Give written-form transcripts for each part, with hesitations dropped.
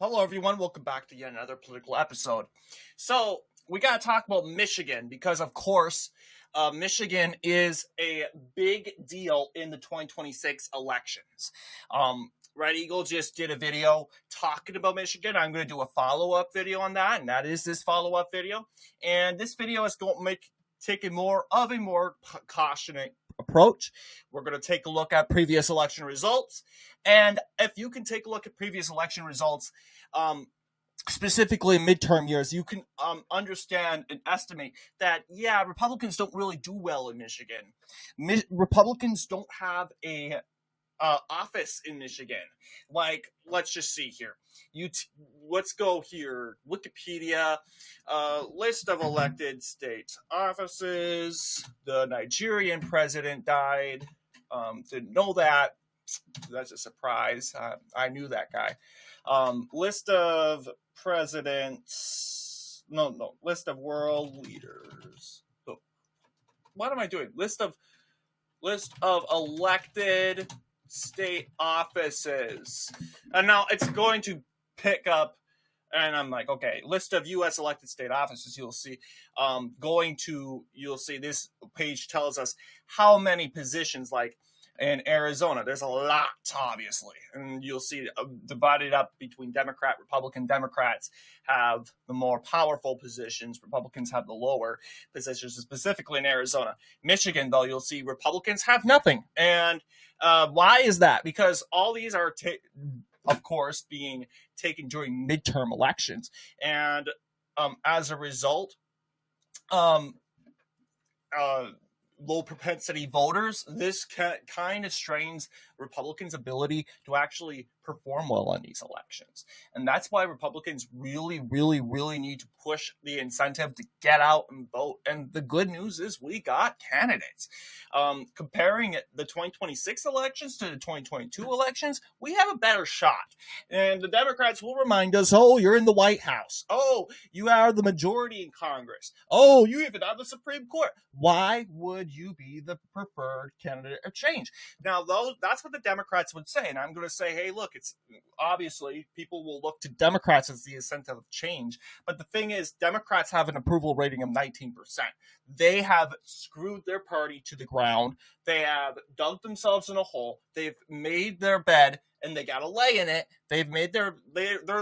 Hello, everyone. Welcome back to yet another political episode. So, we got to talk about Michigan because, of course, Michigan is a big deal in the 2026 elections. Red Eagle just did a video talking about Michigan. I'm going to do a follow-up video on that, and that is this follow-up video. And this video is going to take a more cautionary approach. We're going to take a look at previous election results. And if you can take a look at previous election results, specifically midterm years, you can understand and estimate that, yeah, Republicans don't really do well in Michigan. Republicans don't have a office in Michigan. Like, let's just see here. Let's go here. Wikipedia, list of elected state offices. The Nigerian president died. Didn't know that. That's a surprise. I knew that guy. List of presidents. No. List of world leaders. Oh, what am I doing? List of elected state offices. And now it's going to pick up, and I'm like, okay, list of U.S. elected state offices. You'll see, you'll see this page tells us how many positions, like in Arizona, there's a lot, obviously. And you'll see divided up between Republican. Democrats have the more powerful positions. Republicans have the lower positions, specifically in Arizona. Michigan, though, you'll see Republicans have nothing. And why is that? Because all these are, of course, being taken during midterm elections. And as a result, low propensity voters, this kind of strains Republicans' ability to actually perform well on these elections. And that's why Republicans really, really, really need to push the incentive to get out and vote. And the good news is we got candidates. Comparing the 2026 elections to the 2022 elections, we have a better shot. And the Democrats will remind us, oh, you're in the White House. Oh, you are the majority in Congress. Oh, you even have the Supreme Court. Why would you be the preferred candidate of change? Now, that's what the Democrats would say. And I'm going to say, hey, look, it's obviously people will look to Democrats as the incentive of change. But the thing is, Democrats have an approval rating of 19%. They have screwed their party to the ground. They have dug themselves in a hole. They've made their bed and they got to lay in it. They've made they're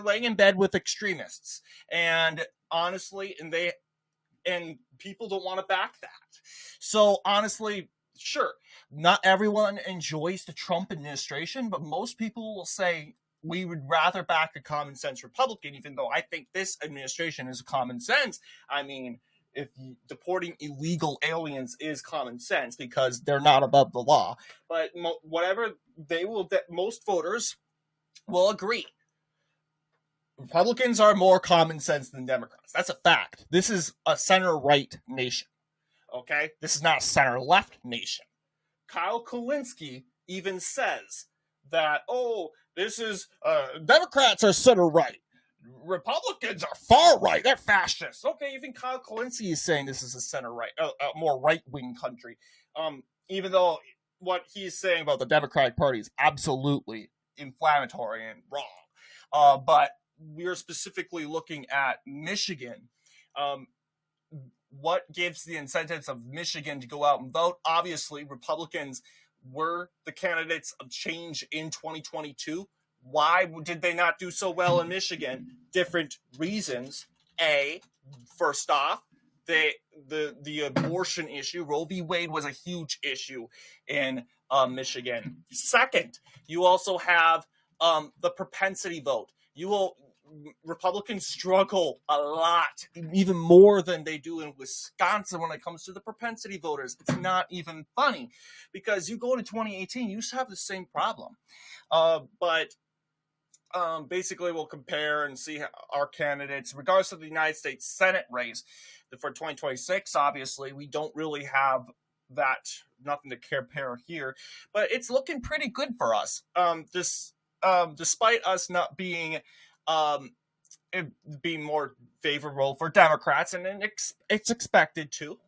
laying in bed with extremists. And honestly, and people don't want to back that. So honestly, sure, not everyone enjoys the Trump administration, but most people will say we would rather back a common sense Republican, even though I think this administration is common sense. I mean, if deporting illegal aliens is common sense because they're not above the law, but whatever they will, most voters will agree. Republicans are more common sense than Democrats. That's a fact. This is a center-right nation. Okay? This is not a center-left nation. Kyle Kulinski even says that, this is, Democrats are center-right. Republicans are far-right. They're fascists. Okay, even Kyle Kulinski is saying this is a center-right, a more right-wing country. Even though what he's saying about the Democratic Party is absolutely inflammatory and wrong. But we're specifically looking at Michigan. What gives the incentives of Michigan to go out and vote? Obviously, Republicans were the candidates of change in 2022. Why did they not do so well in Michigan? Different reasons. First off, the abortion issue, Roe v. Wade, was a huge issue in Michigan. Second, you also have the propensity vote. Republicans struggle a lot, even more than they do in Wisconsin when it comes to the propensity voters. It's not even funny because you go to 2018, you have the same problem. But basically, we'll compare and see our candidates. Regardless of the United States Senate race for 2026, obviously, we don't really have nothing to compare here. But it's looking pretty good for us. Despite us not being more favorable for Democrats, and it's expected to.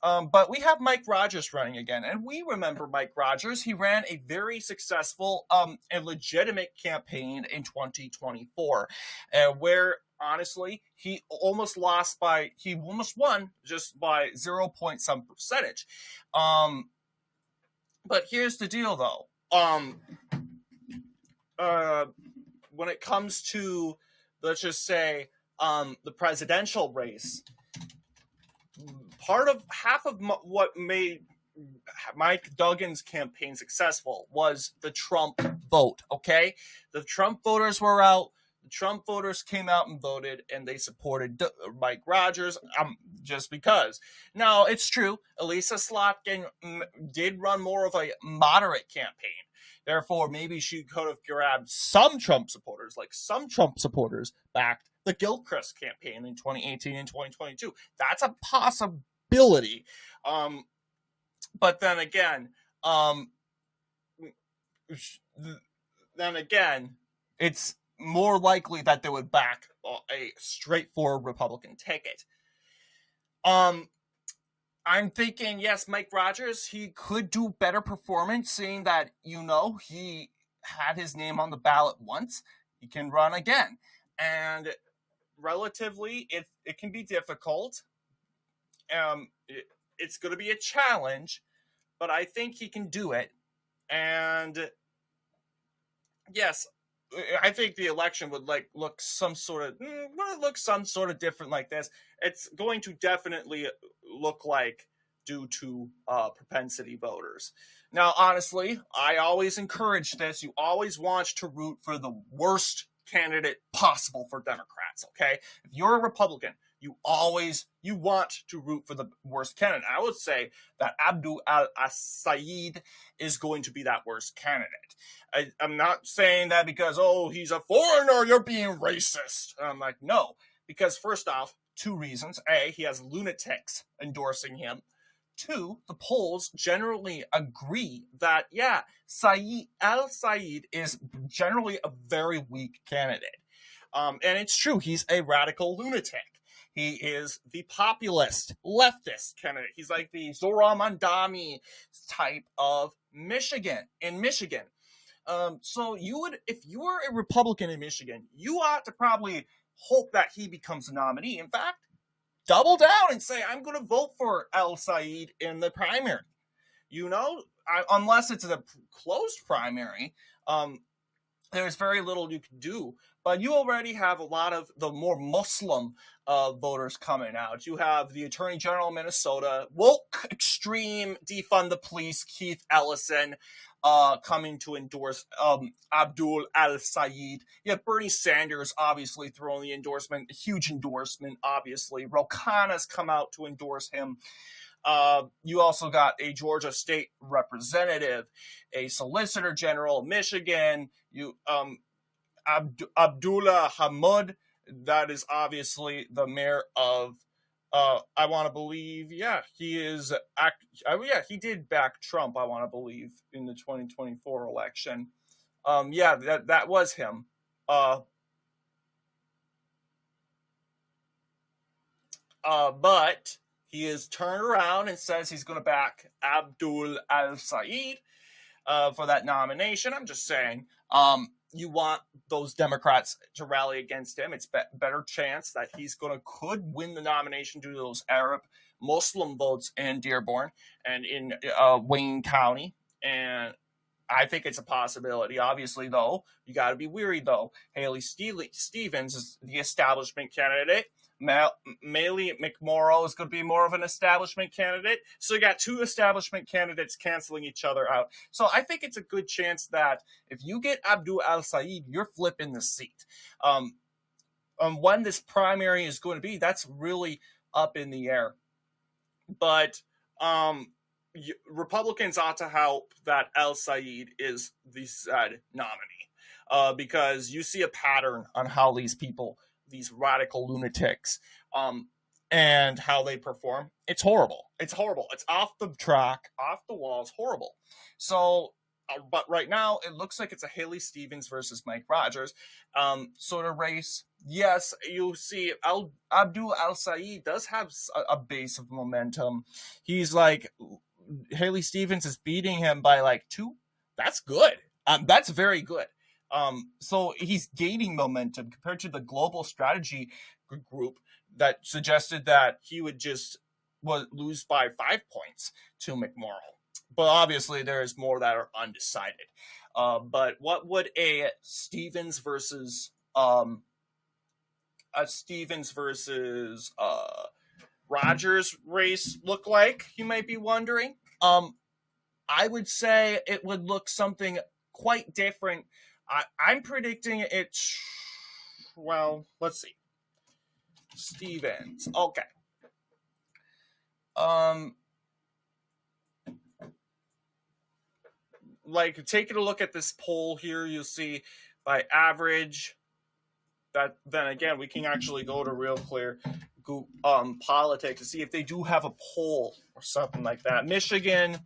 But we have Mike Rogers running again, and we remember Mike Rogers. He ran a very successful and legitimate campaign in 2024, where honestly he almost won just by 0 point some percentage. But here's the deal, though. When it comes to, let's just say, the presidential race, half of what made Mike Duggan's campaign successful was the Trump vote, okay? The Trump voters were out. The Trump voters came out and voted, and they supported Mike Rogers just because. Now, it's true. Elisa Slotkin did run more of a moderate campaign. Therefore, maybe she could have grabbed some Trump supporters, like some Trump supporters backed the Gilchrist campaign in 2018 and 2022. That's a possibility. But then again, it's more likely that they would back a straightforward Republican ticket. I'm thinking, yes, Mike Rogers, he could do better performance, seeing that, he had his name on the ballot once. He can run again. And relatively, it can be difficult. It's going to be a challenge, but I think he can do it. And yes, I think the election would look some sort of different like this. It's going to definitely look like due to propensity voters. Now, honestly, I always encourage this. You always want to root for the worst candidate possible for Democrats, okay? If you're a Republican, you want to root for the worst candidate. I would say that Abdul al-Sayed is going to be that worst candidate. I'm not saying that because, he's a foreigner, you're being racist. I'm like, no, because first off, 2 reasons. A, he has lunatics endorsing him. 2, the polls generally agree that, al-Sayed is generally a very weak candidate. And it's true, he's a radical lunatic. He is the populist, leftist candidate. He's like the Zohran Mamdani type of Michigan. So if you were a Republican in Michigan, you ought to probably hope that he becomes a nominee. In fact, double down and say, I'm going to vote for al-Sayed in the primary. Unless it's a closed primary, there's very little you can do. But you already have a lot of the more Muslim voters coming out. You have the Attorney General of Minnesota, woke, extreme, defund the police, Keith Ellison, coming to endorse Abdul al-Sayed. You have Bernie Sanders, obviously, throwing the endorsement, a huge endorsement, obviously. Ro Khanna's come out to endorse him. You also got a Georgia state representative, a solicitor general of Michigan, Abdullah Hamid, that is obviously the mayor of, I want to believe, he did back Trump, I want to believe, in the 2024 election. That was him. But he has turned around and says he's going to back Abdul al-Sayed for that nomination. I'm just saying, you want those Democrats to rally against him. It's better chance that could win the nomination due to those Arab Muslim votes in Dearborn and in Wayne County. And I think it's a possibility. Obviously, though, you got to be weary, though. Haley Stevens is the establishment candidate. Maley McMorrow is going to be more of an establishment candidate. So you got 2 establishment candidates canceling each other out. So I think it's a good chance that if you get Abdul al-Sayed, you're flipping the seat. When this primary is going to be, that's really up in the air. But Republicans ought to hope that al-Sayed is the said nominee. Because you see a pattern on how these people, these radical lunatics, and how they perform. It's horrible. It's off the track, off the walls, horrible. So but right now it looks like it's a Haley Stevens versus Mike Rogers sort of race. Yes, you see, Abdul Al Saeed does have a base of momentum. He's like, Haley Stevens is beating him by like 2. That's good. That's very good. So he's gaining momentum compared to the global strategy group that suggested that he would just lose by 5 points to McMorrow. But obviously, there's more that are undecided. But what would a Stevens versus Rogers race look like? You might be wondering. I would say it would look something quite different. I'm predicting it. Well, let's see. Stevens. Okay. Like, taking a look at this poll here, you'll see by average that then again we can actually go to Real Clear Politics to see if they do have a poll or something like that. Michigan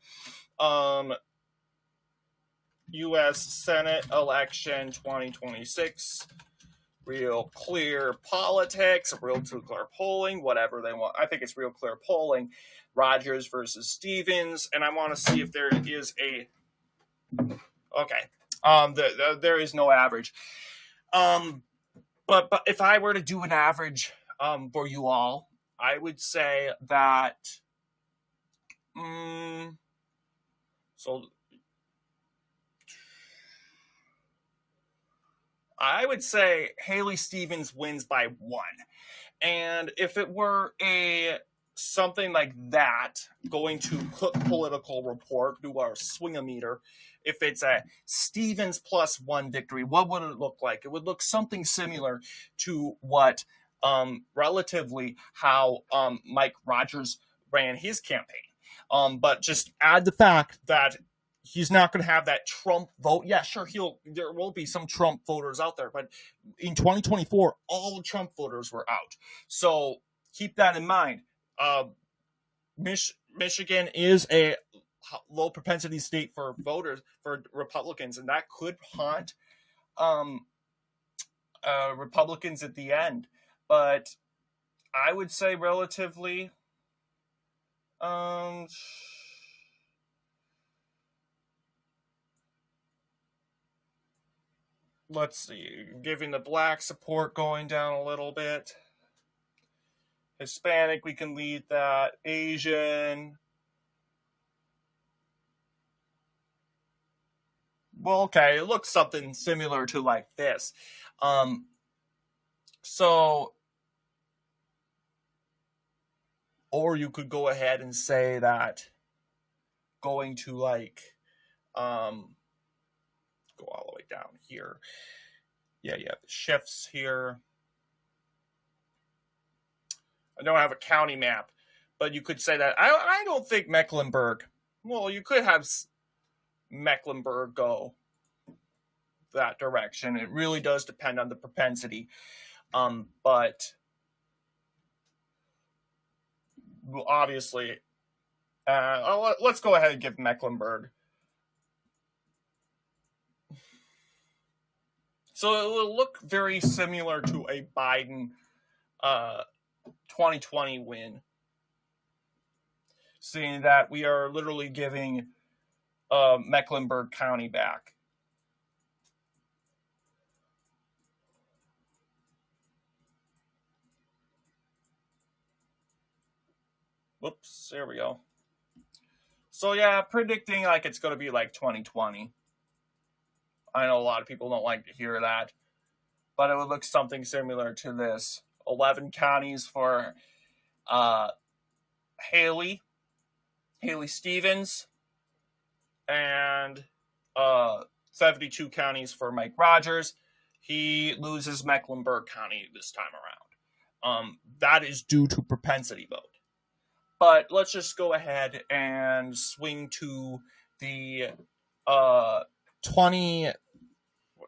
U.S. Senate election 2026, Real Clear Politics, Real Clear Polling, whatever they want. I think it's Real Clear Polling. Rogers versus Stevens, and I want to see if there is a. Okay. There is no average. But if I were to do an average for you all, I would say that so I would say Haley Stevens wins by 1. And if it were something like that, going to Cook Political Report, do our swing-o-meter, if it's a Stevens plus 1 victory, what would it look like? It would look something similar to what relatively how Mike Rogers ran his campaign. But just add the fact that he's not going to have that Trump vote. Yeah, sure, there will be some Trump voters out there, but in 2024, all the Trump voters were out. So keep that in mind. Michigan is a low propensity state for voters, for Republicans, and that could haunt Republicans at the end. But I would say relatively let's see, giving the black support going down a little bit. Hispanic, we can lead that. Asian. Well, okay, it looks something similar to like this. So, or you could go ahead and say that going to like, go all the way down here. Yeah, the shifts here. I don't have a county map, but you could say that. I don't think Mecklenburg. Well, you could have Mecklenburg go that direction. It really does depend on the propensity. But obviously, let's go ahead and give Mecklenburg. So it will look very similar to a Biden 2020 win, seeing that we are literally giving Mecklenburg County back. Whoops, there we go. So yeah, predicting like it's going to be like 2020. I know a lot of people don't like to hear that, but it would look something similar to this. 11 counties for Haley Stevens, and 72 counties for Mike Rogers. He loses Mecklenburg County this time around. That is due to propensity vote. But let's just go ahead and swing to the 20. Let's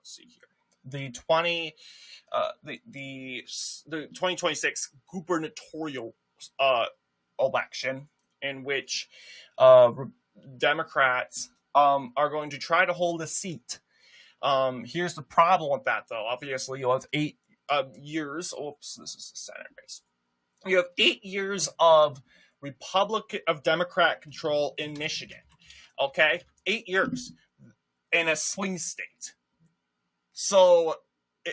see here. The 2026 gubernatorial election, in which Democrats are going to try to hold a seat. Here's the problem with that, though. Obviously, you'll have 8 years. Oops, this is the Senate race. You have 8 years of Democrat control in Michigan. Okay, 8 years in a swing state. So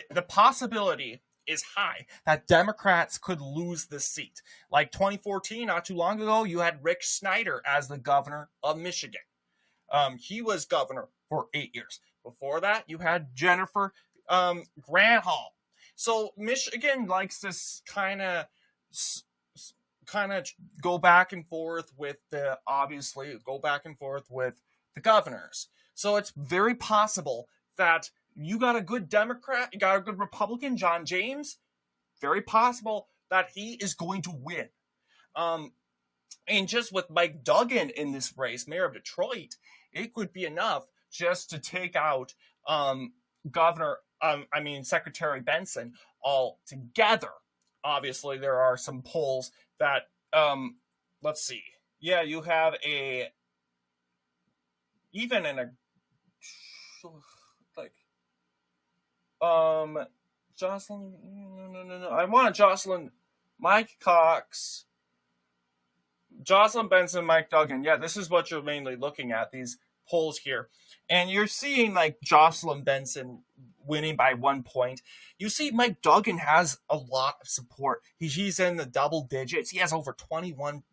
the possibility is high that Democrats could lose the seat. Like 2014, not too long ago, you had Rick Snyder as the governor of Michigan. He was governor for 8 years. Before that, you had Jennifer Granholm. So Michigan likes this kind of go back and forth with the governors. So it's very possible that you got a good Democrat, you got a good Republican, John James, very possible that he is going to win. And just with Mike Duggan in this race, mayor of Detroit, it could be enough just to take out Secretary Benson altogether. Obviously, there are some polls that, let's see. Yeah, you have Jocelyn, no. I want Jocelyn, Mike Cox, Jocelyn Benson, Mike Duggan. Yeah, this is what you're mainly looking at, these polls here. And you're seeing like Jocelyn Benson winning by 1 point. You see Mike Duggan has a lot of support. He's in the double digits. He has over 20%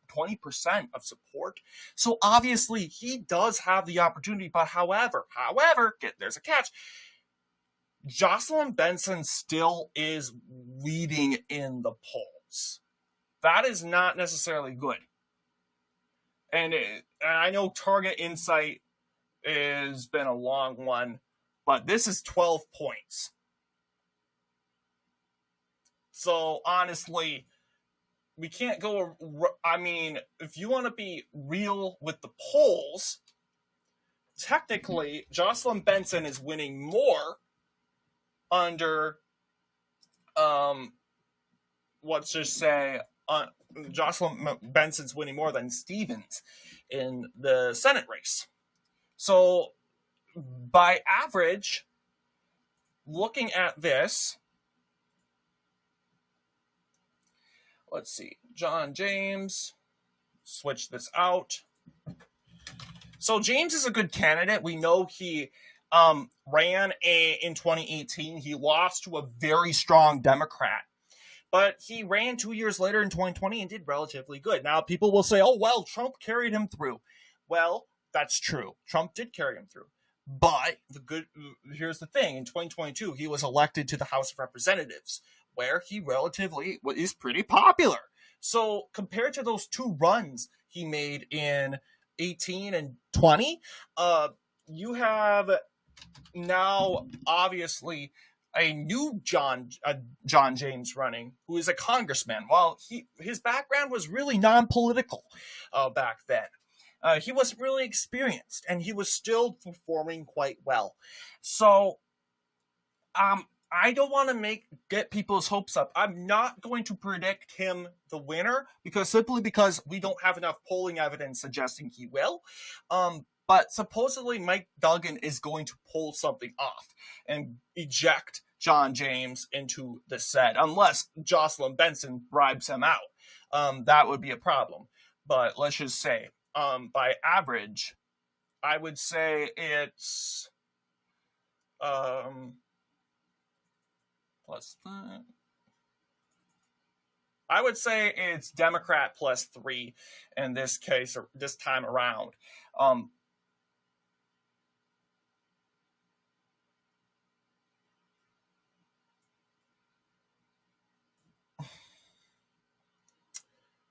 of support. So obviously he does have the opportunity. But however, there's a catch. Jocelyn Benson still is leading in the polls. That is not necessarily good. And I know Target Insight has been a long one, but this is 12 points. So honestly, we can't go. I mean, if you want to be real with the polls, technically, Jocelyn Benson is winning more under, let's just say, Jocelyn Benson's winning more than Stevens in the Senate race. So, by average, looking at this, let's see, John James, switch this out. So, James is a good candidate. We know he ran in 2018. He lost to a very strong Democrat. But he ran 2 years later in 2020 and did relatively good. Now, people will say, oh, well, Trump carried him through. Well, that's true. Trump did carry him through. But here's the thing. In 2022, he was elected to the House of Representatives, where he relatively is pretty popular. So compared to those 2 runs he made in 18 and 20, you have now, obviously, a new John James running, who is a congressman. While his background was really non-political back then. He wasn't really experienced, and he was still performing quite well. So, I don't want to get people's hopes up. I'm not going to predict him the winner, simply because we don't have enough polling evidence suggesting he will. But supposedly Mike Duggan is going to pull something off and eject John James into the set, unless Jocelyn Benson bribes him out. That would be a problem. But let's just say, by average, I would say it's plus 5. I would say it's Democrat plus 3 in this case, or this time around.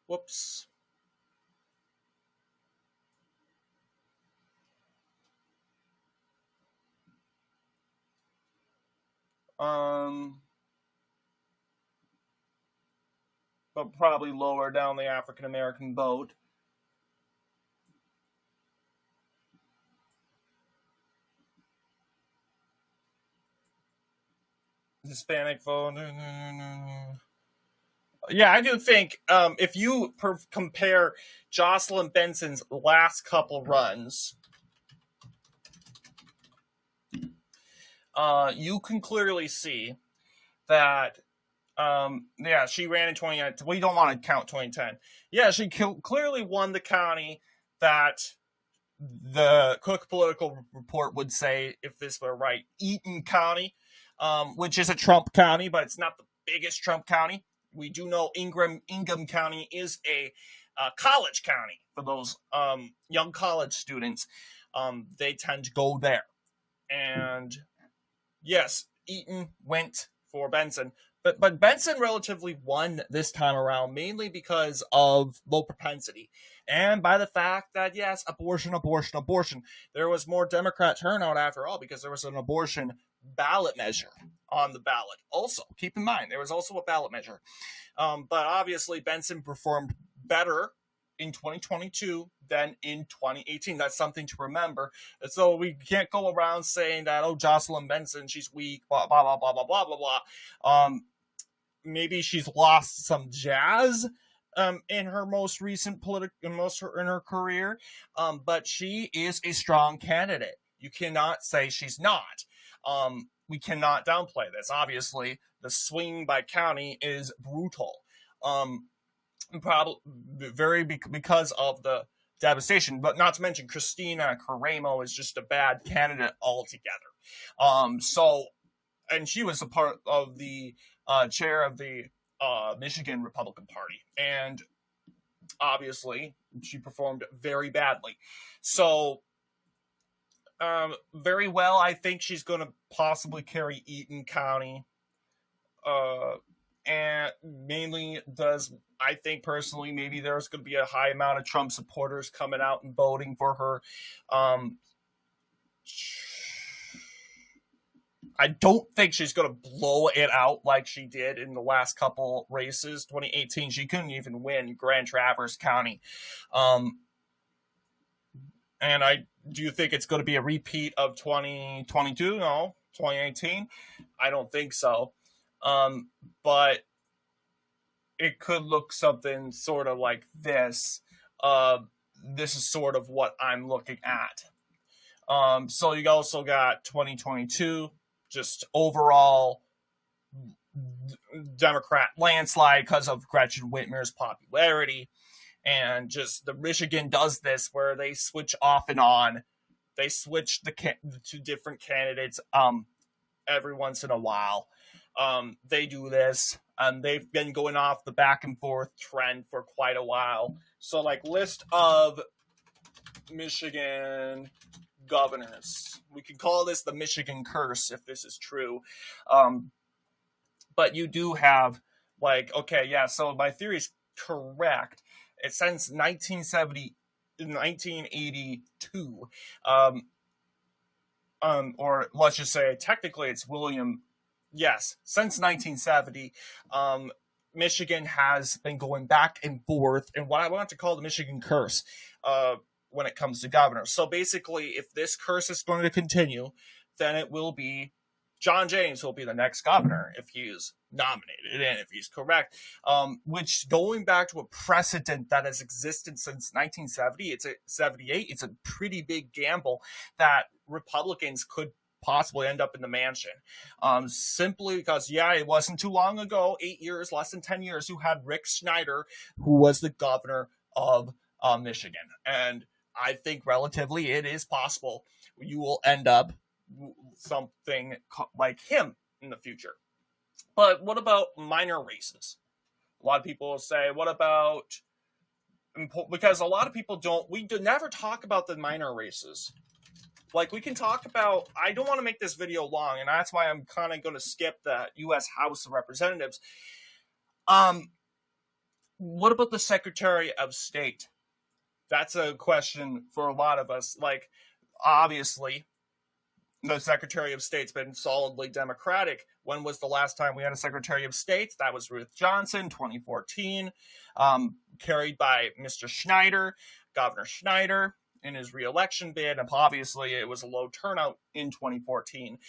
Whoops. But probably lower down the African American vote. Hispanic vote. Yeah, I do think if you compare Jocelyn Benson's last couple runs you can clearly see that, yeah, she ran in 2010. We don't want to count 2010. Yeah, she clearly won the county that the Cook Political Report would say, if this were right, Eaton County, which is a Trump county, but it's not the biggest Trump county. We do know Ingham County is a college county for those young college students. They tend to go there. And yes, Eaton went for Benson. But Benson relatively won this time around, mainly because of low propensity. And by the fact that, yes, abortion. There was more Democrat turnout after all, because there was an abortion ballot measure on the ballot. Also, keep in mind, there was also a ballot measure. But obviously, Benson performed better in 2022 than in 2018. That's something to remember. So we can't go around saying that, oh, Jocelyn Benson, she's weak, blah, blah, blah, blah, blah, blah, blah, blah. Maybe she's lost some jazz in her most recent in her career, but she is a strong candidate. You cannot say she's not. We cannot downplay this. Obviously, the swing by county is brutal. Probably because of the devastation, but not to mention Christina Carremo is just a bad candidate altogether. And she was a part of the chair of the Michigan Republican Party, and obviously she performed very badly. So very well, I think she's going to possibly carry Eaton County, and mainly I think personally maybe there's going to be a high amount of Trump supporters coming out and voting for her. I don't think she's going to blow it out like she did in the last couple races. 2018, she couldn't even win Grand Traverse County. And do you think it's going to be a repeat of 2022? No. 2018? I don't think so. But it could look something sort of like this. This is sort of what I'm looking at. So you also got 2022, just overall Democrat landslide because of Gretchen Whitmer's popularity. And just the Michigan does this where they switch off and on. They switch to different candidates every once in a while. They do this, and they've been going off the back and forth trend for quite a while. So, like, list of Michigan governors. We can call this the Michigan curse if this is true. But you do have, like, okay, yeah, so my theory is correct. It's since 1982, or let's just say technically it's William. Yes, since 1970, Michigan has been going back and forth in what I want to call the Michigan curse when it comes to governors. So basically, if this curse is going to continue, then it will be John James will be the next governor if he is nominated and if he's correct. Which, going back to a precedent that has existed since 1970, it's a 78. It's a pretty big gamble that Republicans could possibly end up in the mansion. Simply because, yeah, it wasn't too long ago, 8 years, less than 10 years, you had Rick Snyder, who was the governor of Michigan. And I think relatively it is possible you will end up something like him in the future. But what about minor races? A lot of people say, what about, because a lot of people never talk about the minor races. Like, we can talk about, I don't want to make this video long, and that's why I'm kind of going to skip the U.S. House of Representatives. What about the Secretary of State? That's a question for a lot of us. Like, obviously, the Secretary of State's been solidly Democratic. When was the last time we had a Secretary of State? That was Ruth Johnson, 2014, carried by Mr. Schneider, Governor Schneider, in his re-election bid, and obviously it was a low turnout in 2014.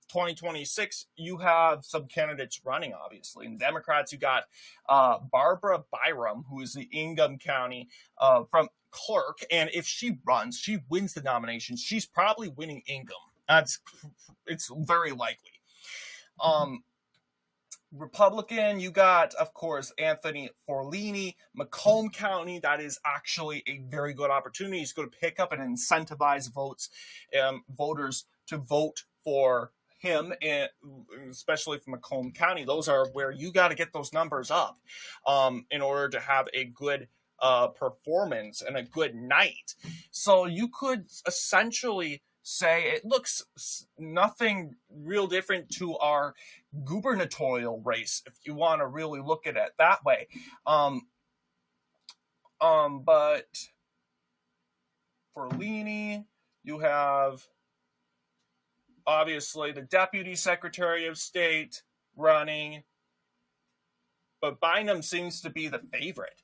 2026, you have some candidates running, obviously. In Democrats, you got Barbara Byram, who is the Ingham County from clerk, and if she runs, she wins the nomination. She's probably winning Ingham. It's very likely. Republican, you got, of course, Anthony Forlini, Macomb County. That is actually a very good opportunity. He's going to pick up and incentivize voters to vote for him, and especially from Macomb County. Those are where you got to get those numbers up in order to have a good performance and a good night. So you could essentially say it looks nothing real different to our gubernatorial race, if you want to really look at it that way. But for Leany, you have obviously the Deputy Secretary of State running, but Bynum seems to be the favorite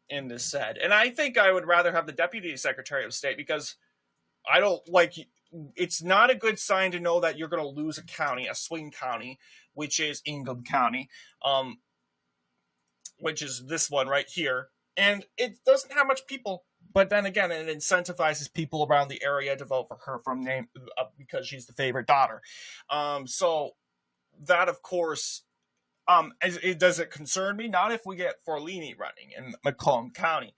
in this set. And I think I would rather have the Deputy Secretary of State, because I don't like, it's not a good sign to know that you're going to lose a county, a swing county, which is Ingham County, which is this one right here. And it doesn't have much people, but then again, it incentivizes people around the area to vote for her because she's the favorite daughter. So that, of course, does it concern me? Not if we get Forlini running in Macomb County.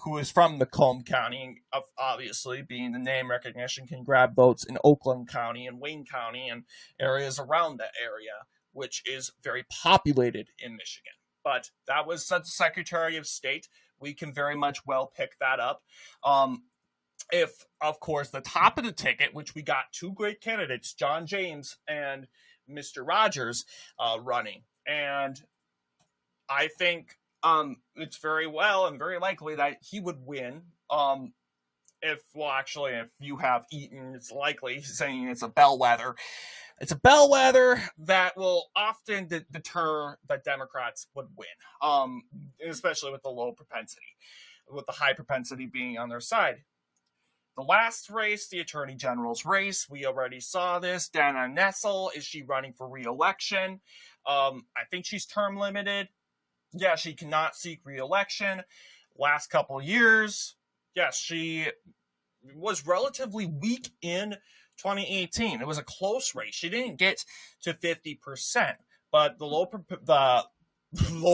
Who is from Macomb County, obviously, being the name recognition, can grab votes in Oakland County and Wayne County and areas around that area, which is very populated in Michigan. But that was the Secretary of State. We can very much well pick that up. If, of course, the top of the ticket, which we got two great candidates, John James and Mr. Rogers, running. And I think it's very well and very likely that he would win. If you have Eaton, it's likely, saying it's a bellwether. It's a bellwether that will often deter that Democrats would win, especially with the low propensity, with the high propensity being on their side. The last race, the Attorney General's race, we already saw this. Dana Nessel, is she running for re-election? I think she's term limited. Yeah, she cannot seek re-election. Last couple of years, yes, she was relatively weak in 2018. It was a close race. She didn't get to 50%, but the low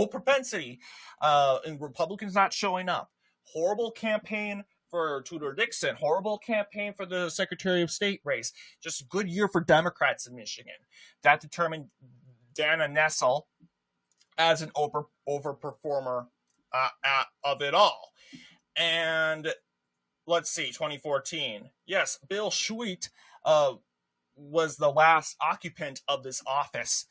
propensity and Republicans not showing up. Horrible campaign for Tudor Dixon. Horrible campaign for the Secretary of State race. Just a good year for Democrats in Michigan. That determined Dana Nessel as an overperformer of it all. And let's see, 2014. Yes, Bill Schuet was the last occupant of this office.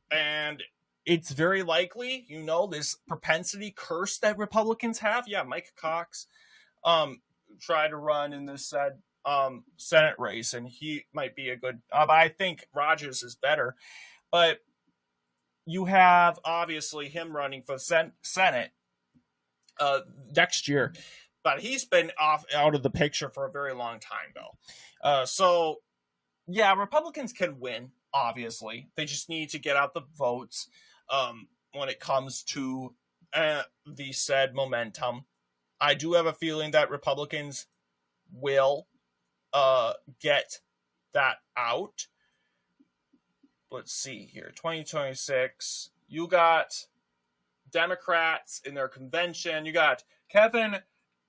And it's very likely, this propensity curse that Republicans have. Yeah, Mike Cox tried to run in this Senate race, and he might be a good, I think Rogers is better. But you have, obviously, him running for Senate next year. But he's been out of the picture for a very long time, though. So, yeah, Republicans can win, obviously. They just need to get out the votes when it comes to the said momentum. I do have a feeling that Republicans will get that out. Let's see here. 2026. You got Democrats in their convention. You got Kevin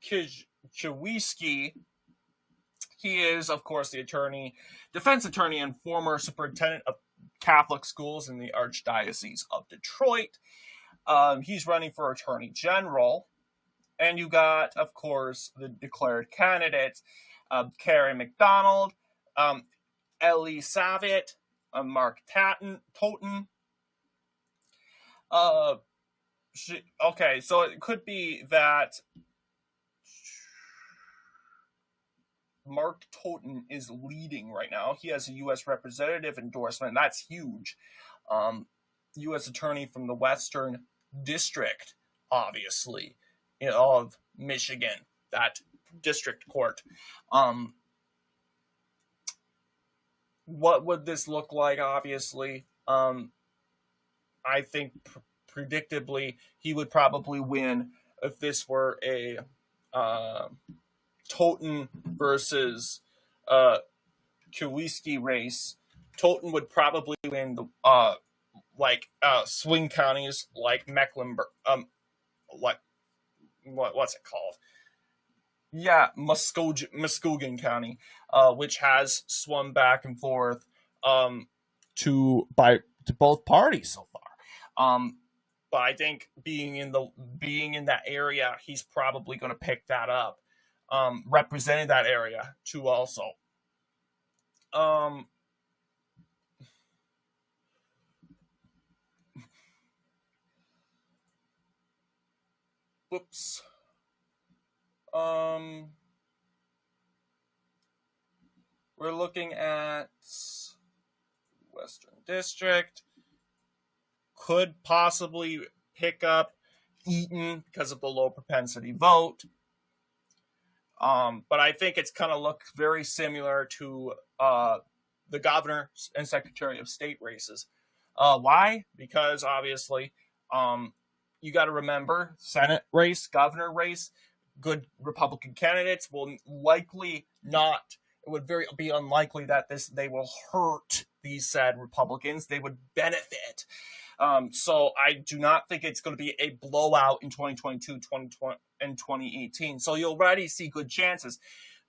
Chewieski. He is, of course, the defense attorney and former superintendent of Catholic schools in the Archdiocese of Detroit. He's running for attorney general. And you got, of course, the declared candidates, Carrie McDonald, Ellie Savitt, Mark Totten. Okay, so it could be that Mark Totten is leading right now. He has a U.S. representative endorsement. That's huge. U.S. attorney from the Western District, obviously, of Michigan, that district court. What would this look like? Obviously, I think predictably he would probably win if this were a Totten versus Keweenaw race, Toten would probably win the swing counties like Mecklenburg, what's it called? Yeah, Muskegon County, which has swung back and forth to both parties so far. But I think being in that area, he's probably going to pick that up, representing that area too. Also, whoops. We're looking at Western District. Could possibly pick up Eaton because of the low propensity vote. But I think it's going to look very similar to the governor and secretary of state races. Why? Because obviously, you got to remember, Senate race, governor race, good Republican candidates will likely not. It would be unlikely that they will hurt these said Republicans. They would benefit. So I do not think it's going to be a blowout in 2022, 2020, and 2018. So you'll already see good chances.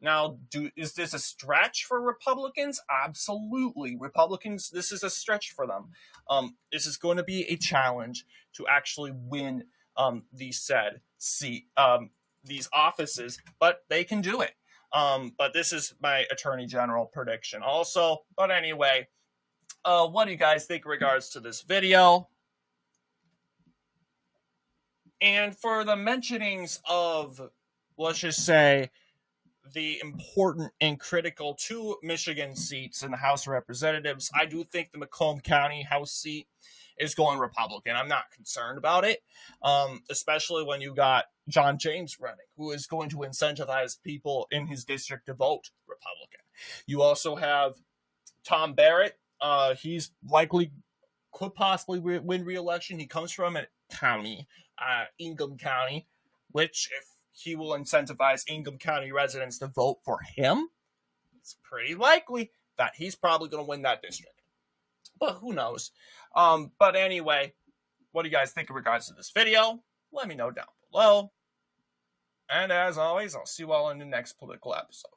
Now, is this a stretch for Republicans? Absolutely. Republicans, this is a stretch for them. This is going to be a challenge to actually win these offices, but they can do it. But this is my Attorney General prediction also. But anyway, what do you guys think in regards to this video? And for the mentionings of, let's just say, the important and critical two Michigan seats in the House of Representatives, I do think the Macomb County House seat is going Republican. I'm not concerned about it, especially when you got John James running, who is going to incentivize people in his district to vote Republican. You also have Tom Barrett. He's could possibly win re-election. He comes from a county, Ingham County, which if he will incentivize Ingham County residents to vote for him, it's pretty likely that he's probably going to win that district. But who knows? But anyway, what do you guys think in regards to this video? Let me know down below. And as always, I'll see you all in the next political episode.